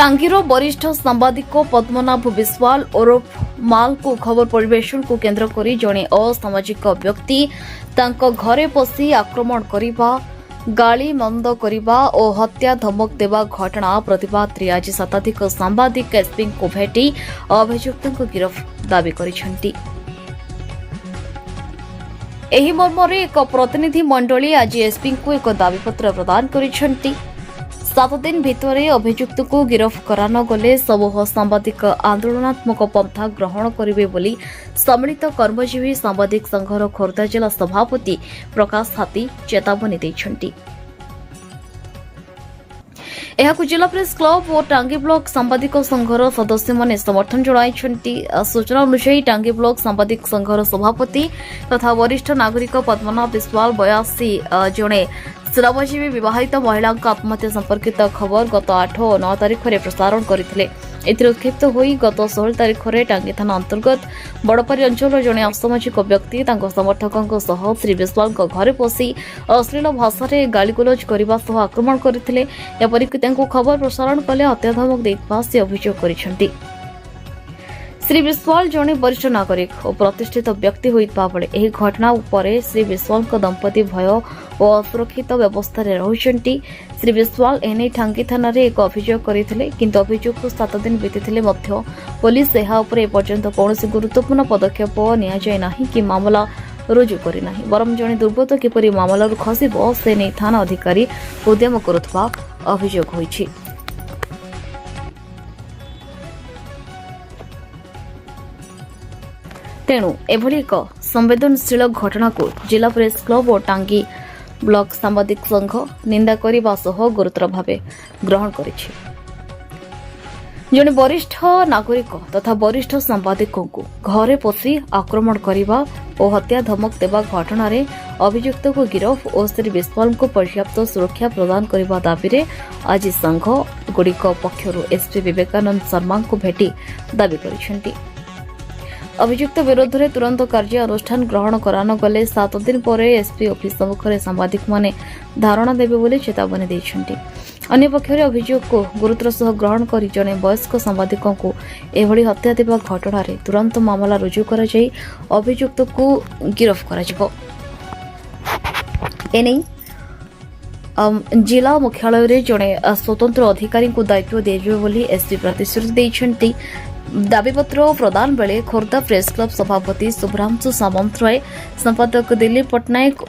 टांगीर वरिष्ठ सांबादिक पद्मनाभ विश्वाल ओरफ माल को खबर परिवेशन को केन्द्र करी जड़े असामाजिक व्यक्ति तांको घरे पशि आक्रमण करने गाली मंद करने और हत्या धमक देवा घटना प्रतिवाद रे आज शताधिक सांबादिक एसपी को भेटी अभियुक्त गिरफ दावी करिसेंती। एही मर्मरे एक प्रतिनिधि मंडली आज एसपी को एक दाबीपत्र प्रदान करिसेंती। 7 दिन भितर अभियुक्त को गिरफ करान गले समूह सांबादिक आंदोलनात्मक पंथा ग्रहण करेंगे बोली सम्मिलित कर्मजीवी सांबादिक संघर खोर्धा जिला सभापति प्रकाश हाथी चेतावनी देछंती। एहाकु जिला प्रेस क्लब और टांगी ब्लॉक सांबादिक संघर सदस्य माने समर्थन जणाइछंती। सूचना अनुसार टांगी ब्लॉक सांबादिक संघर सभापति तथा वरिष्ठ नागरिक पद्मनाभ विश्वाल 82 जणे श्रमजीवी विवाहित महिला आत्महत्या संपर्कित खबर गत 8 और 9 तारिख में प्रसारण करते उत्क्षिप्त होई गत 16 तारिख में टांगी थाना अंतर्गत बड़पारी अंचल जड़े असामाजिक व्यक्ति समर्थकों सह श्री विश्वाल घरे पशि अश्लील भाषा गालीगोलज करने सह आक्रमण करते एपरिक खबर प्रसारण कले हत्या धमक देवा से अभियोग कर श्री विश्वाल जड़े वरिष्ठ नागरिक और प्रतिष्ठित व्यक्ति होता बेले यह घटना पर श्री विश्वाल दंपति भय और असुरक्षित व्यवस्था रही। श्री विश्वाल एने टांगी थाना एक अभियोग करते किंतु अभियोग 7 दिन बीती पुलिस एपर्यंत कौन गुरुत्वपूर्ण पदक्षेप नि कि मामला रुजु करना बरं जड़े दुर्बृत्त किपरि मामलू खसब से नहीं थाना अधिकारी उद्यम करुवा अभियोग होइछि। तेणु एभली एक संवेदनशील घटना को जिला प्रेस क्लब और टांगी ब्लॉक सांबादिक संघ निंदा करने सह गुरुतर भाव ग्रहण करिछि। जड़े वरिष्ठ नागरिक तथा वरिष्ठ सांबादिकों को घरे पशि आक्रमण करने और हत्या धमक देवा घटना अभियुक्त को गिरफ और श्री विश्वाल को पर्याप्त सुरक्षा प्रदान करने दाबी में आज संघ गुड़िक पक्षर एसपी विवेकानंद शर्मा को भेटी दाबी करिसेंती। अभियुक्त विरोध में तुरंत कार्यानुष्ठान ग्रहण करान गले 7 दिन पर एसपी ऑफिस सम्मुखें सांबादिक माने धारणा देवे बोली चेतावनी देछंती। अन्य पक्षरे अभियोग को गुरुतर सह ग्रहण कर जड़े वयस्क सांबादिकों को एभली हत्या देवा घटना तुरंत मामला रुजु कर अभियुक्त को गिरफ कर जिला मुख्यालय जड़े स्वतंत्र अधिकारी को दायित्व दिया एसपी प्रतिश्रुति देछंती। दाबीपत्र प्रदान बेले खोर्धा प्रेस क्लब सभापति शुभ्रांशु सामंतराय संपादक दिलीप पट्टनायक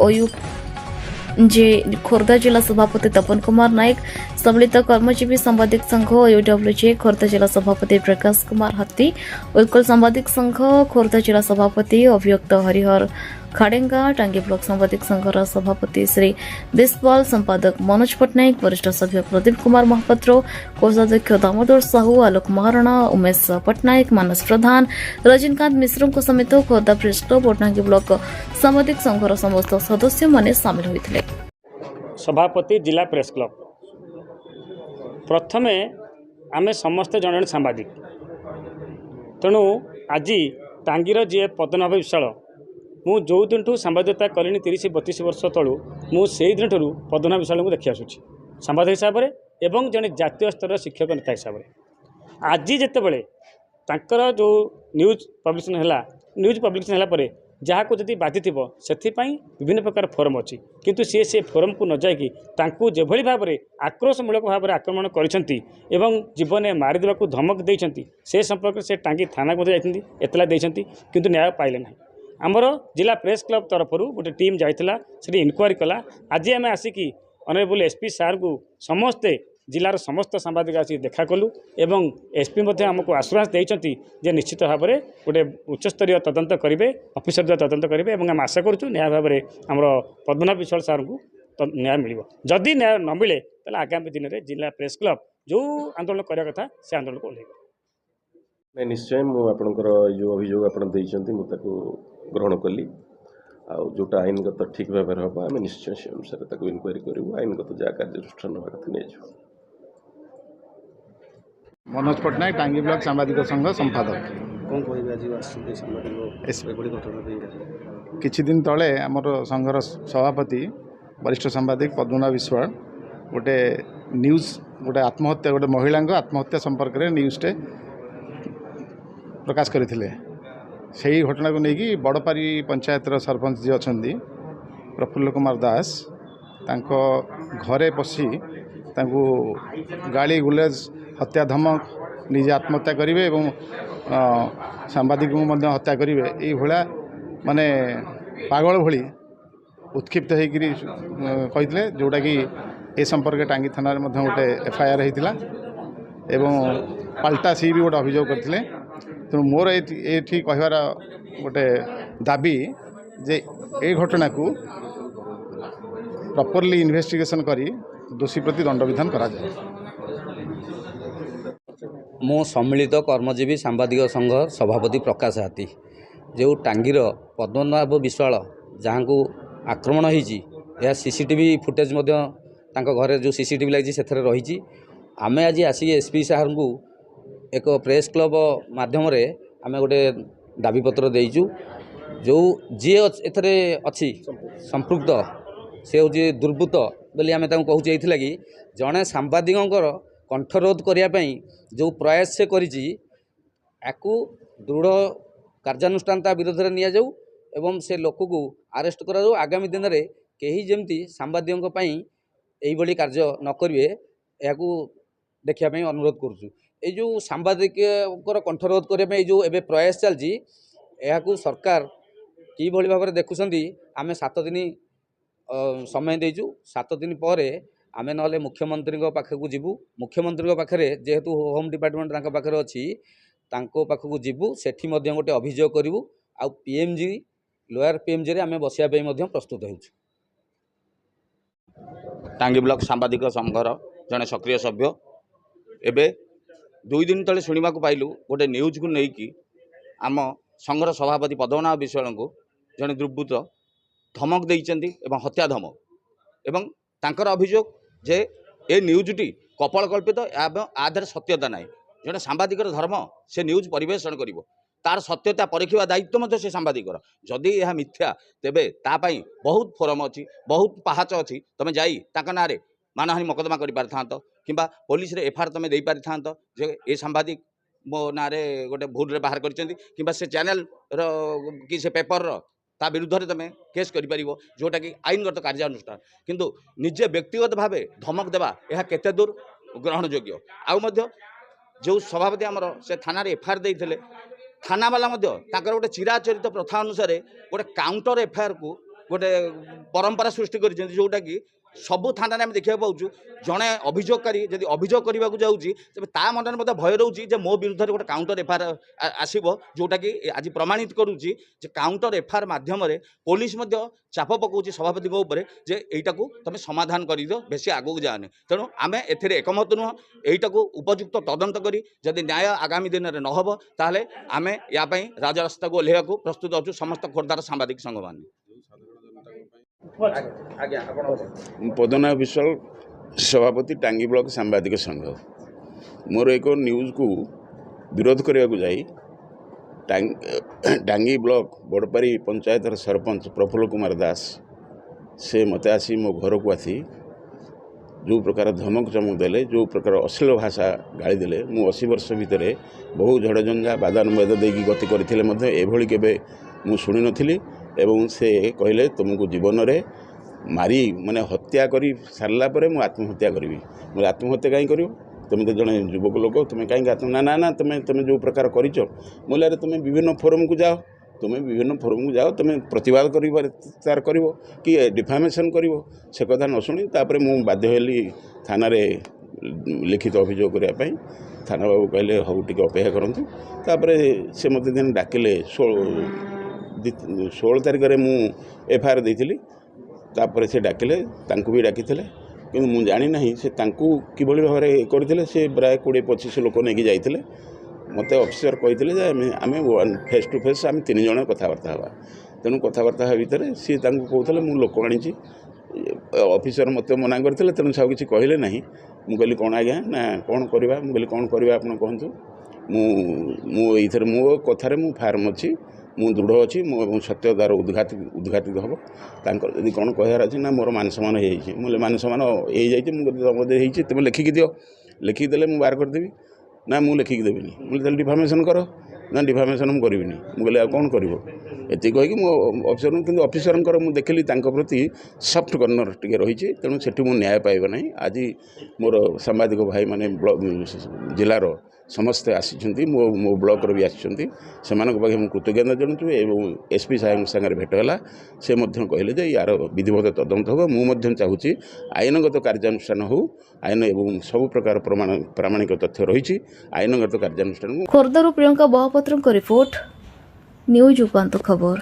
खोर्धा जिला सभापति तपन कुमार नायक सम्मिलित कर्मजीवी सांबादिक संघ यूडब्ल्यूजे खोर्धा जिला सभापति प्रकाश कुमार हाथी उत्कल सांबादिक संघ खोर्धा जिला सभापति अभियुक्त हरिहर खाडेंगा टांगी ब्लॉक सांबादिक संघर सभापति श्री विश्वाल संपादक मनोज पट्टनायक वरिष्ठ सभ्य प्रदीप कुमार महापात्र कोषाध्यक्ष दामोदर साहू आलोक महाराणा उमेश पट्टनायक मानस प्रधान रजनीकांत मिश्र समेत खोर्धा प्रेस क्लब और टांगी ब्लॉक सांबादिक संघर समस्त सदस्य माने सामिल होते। सभापति जिला प्रेस क्लब प्रथमे आमे समस्त जन सांबादिक तेणु आज टांगीर जी पद्मनाभ विश्वाल मु जो दिन सांबादिकता कली 30-32 वर्ष तलू मुझे दिन ठूँ पद्मनाभ विश्वाल को देखी आसूँ सांबादिक हिसाब से एवं जड़े जातीय स्तर शिक्षक नेता हिसाब से आज जितेबले जो न्यूज पब्लिकेशन है जहाँ को जदि बाधि से विभिन्न प्रकार फोरम अच्छी किंतु सी फोरम को न जाकि जो भाव में आक्रोशमूलक भाव में आक्रमण कर जीवन में मारिदेवा धमक देते से संपर्क से टांगी थाना को जाती एतला देती किंतु न्याय पाइले ना। आमर जिला प्रेस क्लब तरफ गोटे टीम जाइला से इनक्वारी कला आज आम आसिकी ऑनरेबल एसपी सार को समस्ते जिलार समस्त सांबादिक आसिक देखा कलु एवं एसपी आमको आश्वास देते जे निश्चित भाव में गोटे उच्चस्तरीय तदंत करेंगे ऑफिसर द्वारा तदंत करेंगे और आम आशा करूँ न्याय भाव में आमर पद्मनाभ विश्वाल सार को न्याय मिल जदि न्याय न मिले तो आगामी दिन में जिला प्रेस क्लब जो आंदोलन करने कथा से आंदोलन को ओह्लैब। नहीं निश्चय मुझे जो अभियोग आप ग्रहण कली जोटा आईनगत ठीक भाव में हम आम निश्चय से अनुसार इनक्वारी करूँ आईनगत जहाँ कार्यानुष्ठान होगा कथा नहीं। मनोज पट्टनायक टांगी ब्लॉक सांबादिक संघ संपादक कौन किछि दिन तले आमर संघर सभापति वरिष्ठ सांबादिक पद्मनाभ विश्वाल गोटे न्यूज गोटे आत्महत्या गोटे महिला आत्महत्या संपर्क में न्यूजटे प्रकाश करते से ही घटना को लेकिन बड़पारी पंचायतर सरपंच जी अच्छा प्रफुल्ल कुमार दास तांको घरे पशि तांको गाली गुलेज हत्या धमक निजे आत्महत्या करेंगे और सांबादिक को हत्या करेंगे ये भाया माने पागल भली उत्क्षिप्त होते जोटा कि ए संपर्क टांगी थाना गोटे एफआईआर होता एवं पाल्टा सी भी गोटे अभियोग करते तेणु मोर ये कहबार गोटे दाबी जे ए घटना को प्रॉपरली इन्वेस्टिगेशन करी दोषी प्रति दंड विधान करा जाए। मो सम्मिलित कर्मजीवी सांबादिक संघ सभापति प्रकाश हाथी जो टांगीर पद्मनाभ विश्वाल जहाँ को आक्रमण होती सीसीटीवी फुटेज घरे जो सीसीटीवी लगी से रही आमे आज आसिक एसपी साहर को एक प्रेस क्लब माध्यम आम गोटे दाबीपत्र देचु जो जी एथरे अच्छी संपृक्त से हूँ दुर्बृत्त बोली आम कहूँ कि जड़े सांबादिकर कंठरोध करने जो प्रयास से करिछि याकू दृढ़ कार्यानुष्ठान विरोध में नि एवं से लोक को आरेस्ट करा आगामी दिन में कहीं जमती सांबादिकों यही कार्य न करेंगे या देखापी अनुरोध करुचु। ये जो सांबादिक कंठरोध करने जो एवं प्रयास चलती यह सरकार कि भाव में देखुं आम 7 दिन समय देचु 7 दिन पर आम ना मुख्यमंत्री पाखक जीवु मुख्यमंत्री पाखे जेहेतु होम डिपार्टमेंट पाखे अच्छी पाखक जीवु सेठी गोटे अभियोग करूँ आ पीएमजी लोअर पीएमजी आम बसापी प्रस्तुत हो। टांगी ब्लॉक सांबादिक संघर जड़े सक्रिय सभ्य एवं 2 दिन तले शुणा पाइलु गोटे न्यूज को लेकिन आम संघर सभापति पद्मनाभ विश्वाल को जड़े दुर्बृत्त धमक देइचंती एवं हत्या धमक एवं तांकर अभियोग जे ए न्यूजटी कपाल कल्पित एवं आधार सत्यता ना जड़े सांबादिकर धर्म से न्यूज परिवेषण करिवो तार सत्यता परीक्षा दायित्व से सांबादिकर जदि यह मिथ्या तेबे तापाई बहुत फोरम अच्छी बहुत पहाच अच्छी तुम जाई ताका नारे मानहानि मकदमा कर पारिथांत किंबा पुलिस रे एफआईआर तुम दे पारिथांत जे ए सांबादिक मो नारे गोटे भूल रे बाहर करछंती किंबा से चैनल रो कि से पेपर रो ता विरुद्ध रे तुम केस कर पारिबो जोटा कि आईनगत कार्यानुष्ठान किंतु निजे व्यक्तिगत भावे धमक देबा यह केते दूर ग्रहण योग्य आउ मध्य जो सभापति आमर से थाना रे एफआईआर देइथिले थाना वाला गोटे चिराचरित प्रथा अनुसार गोटे काउंटर एफआईआर को गोटे परंपरा सृष्टि कर जोटा कि सबू थाना आम देखा पाऊँ जड़े अभियोगकारी जब अभियोग करने को जाऊँगी तेज ता मन में भय रोचे जे मो विरुद्ध गोटे काउंटर एफआईआर आसो जोटा कि आज प्रमाणित करुच्ची काउंटर एफआईआर मध्यम पुलिस चाप पकाउछ सभापति जे यहीटा को तुम समाधान कर दियो बेसी आगू जाने तेणु आम ए एकमत नुह यहीटा को उपयुक्त तदंत करी जदि न्याय आगामी दिन में नहब ताहले आम या राजरास्ता को ओह्लैया को प्रस्तुत अच्छु समस्त खोर्धार सांबादिक संघ मान। पद्मनाभ विश्वाल सभापति टांगी ब्लॉक सांबादिक संघ मोर एक न्यूज को विरोध करने को जाई टांगी ब्लॉक बड़पारी पंचायतर सरपंच प्रफुल्ल कुमार दास से मत आसी मो घर को आसी जो प्रकार धमक चमक देले जो प्रकार अश्लील भाषा गाड़ी देले मु 80 वर्ष भितर बहु झड़झंझा बादानुबाद देकी गति करते एभली केबे मु शुणी नथिली एवं से कहले तुमको जीवन में मारी माने हत्या करी सारला परे मु आत्महत्या करी मुझे आत्महत्या कहीं कर तुम तो जड़े युवक लोक तुम कहीं ना ना ना तुम तुम जो प्रकार कर मुझे तुम विभिन्न फोरम को जाओ तुम विभिन्न फोरम को जाओ तुम प्रतिवाद तार कर कि डिफामेशन कर से कथा न शुणी तापर मु बाध्य हेली थाना रे लिखित अभियोग करने थाना बाबू कहले हऊ टी अपेक्षा करूँ तापर से मत दिन डाकिले 16 तारिख में मु एफआईआर देइथिली तापर से डाकिले तांकु भी डाकी कि मुझे जानी ना से कि भाव में करते से प्राय 20-25 लोक नहीं जाते मत अफिसर कहते आम फेस टू फेस आम 3 जन कथबार्ता हाँ तेणु कथबार्ता भितर सी कहते मुझे लोक आनी अफिसर मत मना करते तेणु सब किसी कहले ना मुझे कहली कौन आज्ञा ना कौन करवा मुझे कौन करवा आप कहतु मो कथार मु फार्म अच्छी ମୁଁ ଦୃଢ଼ ଅଛି ମୁଁ ଏବଂ ସତ୍ୟ ତା'ର ଉଦ୍ଘାଟିତ ହେବ। ତାଙ୍କର ଯଦି କ'ଣ କହିବାର ଅଛି ନା ମୋର ମାନ ସମ୍ମାନ ହେଇଯାଇଛି, ମୁଁ ମାନ ସମ୍ମାନ ହେଇଯାଇଛି, ମୁଁ ତମ ହେଇଛି ତୁମେ ଲେଖିକି ଦିଅ, ଲେଖିକି ଦେଲେ ମୁଁ ବାହାର କରିଦେବି। ନା ମୁଁ ଲେଖିକି ଦେବିନି। ମୁଁ କହିଲି ତାହେଲେ ଡିଫାମେସନ୍ କର। ନା ଡିଫାମେସନ୍ ମୁଁ କରିବିନି। ମୁଁ କହିଲି ଆଉ କ'ଣ କରିବ, ଏତିକି କହିକି ମୁଁ ଅଫିସରଙ୍କୁ, କିନ୍ତୁ ଅଫିସରଙ୍କର ମୁଁ ଦେଖିଲି ତାଙ୍କ ପ୍ରତି ସଫ୍ଟ କର୍ଣ୍ଣର ଟିକେ ରହିଛି, ତେଣୁ ସେଠି ମୁଁ ନ୍ୟାୟ ପାଇବ ନାହିଁ। ଆଜି ମୋର ସାମ୍ବାଦିକ ଭାଇମାନେ ଜିଲ୍ଲାର ସମସ୍ତେ ଆସିଛନ୍ତି, ମୋ ବ୍ଲକର ବି ଆସିଛନ୍ତି, ସେମାନଙ୍କ ପାଖେ ମୁଁ କୃତଜ୍ଞତା ଜଣାଉଛୁ। ଏବଂ ଏସ୍ପି ସାହେବଙ୍କ ସାଙ୍ଗରେ ଭେଟ ହେଲା, ସେ ମଧ୍ୟ କହିଲେ ଯେ ୟାର ବିଧିବଦ୍ଧ ତଦନ୍ତ ହେବ। ମୁଁ ମଧ୍ୟ ଚାହୁଁଛି ଆଇନଗତ କାର୍ଯ୍ୟାନୁଷ୍ଠାନ ହେଉ, ଆଇନ ଏବଂ ସବୁ ପ୍ରକାର ପ୍ରାମାଣିକ ତଥ୍ୟ ରହିଛି, ଆଇନଗତ କାର୍ଯ୍ୟାନୁଷ୍ଠାନ। ଖୋର୍ଦ୍ଧାରୁ ପ୍ରିୟଙ୍କା ମହାପାତ୍ରଙ୍କ ରିପୋର୍ଟ, ନ୍ୟୁଜ୍ ଉପାନ୍ତ ଖବର।